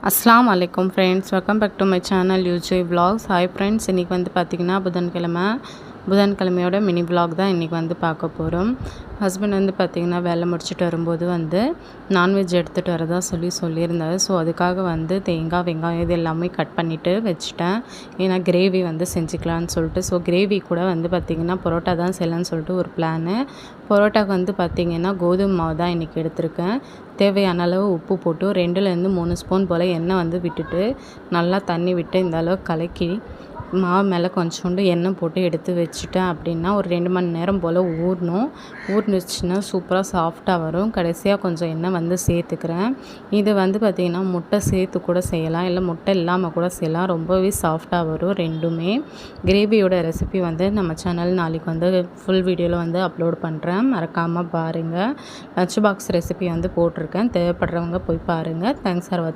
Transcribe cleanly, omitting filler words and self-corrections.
அஸ்ஸலாமு அலைக்கும் friends, welcome back to my channel UJ vlogs. Hi friends, இன்றைக்கி வந்து பார்த்திங்கன்னா புதன்கிழமையோட மினி விலாக் தான் இன்றைக்கி வந்து பார்க்க போகிறோம். ஹஸ்பண்ட் வந்து பார்த்திங்கன்னா வேலை முடிச்சுட்டு வரும்போது வந்து நான்வெஜ் எடுத்துகிட்டு வரதா சொல்லியிருந்தாரு. ஸோ அதுக்காக வந்து தேங்காய், வெங்காயம் இது எல்லாமே கட் பண்ணிவிட்டு வச்சுட்டேன். ஏன்னா கிரேவி வந்து செஞ்சுக்கலான்னு சொல்லிட்டு. ஸோ கிரேவி கூட வந்து பார்த்திங்கன்னா பரோட்டா தான் செய்யலான்னு சொல்லிட்டு ஒரு பிளானு. பரோட்டாவுக்கு வந்து பார்த்திங்கன்னா கோதுமை மாவு தான் இன்றைக்கி எடுத்திருக்கேன். தேவையான அளவு உப்பு போட்டு 2-3 ஸ்பூன் போல் எண்ணெய் வந்து விட்டுட்டு நல்லா தண்ணி விட்டு இந்த அளவு கலக்கி மாவு மேலே கொஞ்சோண்டு எண்ணெய் போட்டு எடுத்து வச்சுட்டேன் அப்படின்னா ஒரு 2 மணி நேரம் போல் ஊறினுச்சுன்னா சூப்பராக சாஃப்டாக வரும். கடைசியாக கொஞ்சம் எண்ணெய் வந்து சேர்த்துக்கிறேன். இது வந்து பார்த்திங்கன்னா முட்டை சேர்த்து கூட செய்யலாம், இல்லை முட்டை இல்லாமல் கூட செய்யலாம். ரொம்பவே சாஃப்டாக வரும் ரெண்டுமே. கிரேவியோட ரெசிபி வந்து நம்ம சேனல் நாளைக்கு வந்து ஃபுல் வீடியோவில் வந்து அப்லோட் பண்ணுறேன், மறக்காமல் பாருங்கள். லஞ்ச் பாக்ஸ் ரெசிபி வந்து போட்டிருக்கேன், தேவைப்படுறவங்க போய் பாருங்கள். தேங்க்ஸ் ஃபார் வாட்சிங்.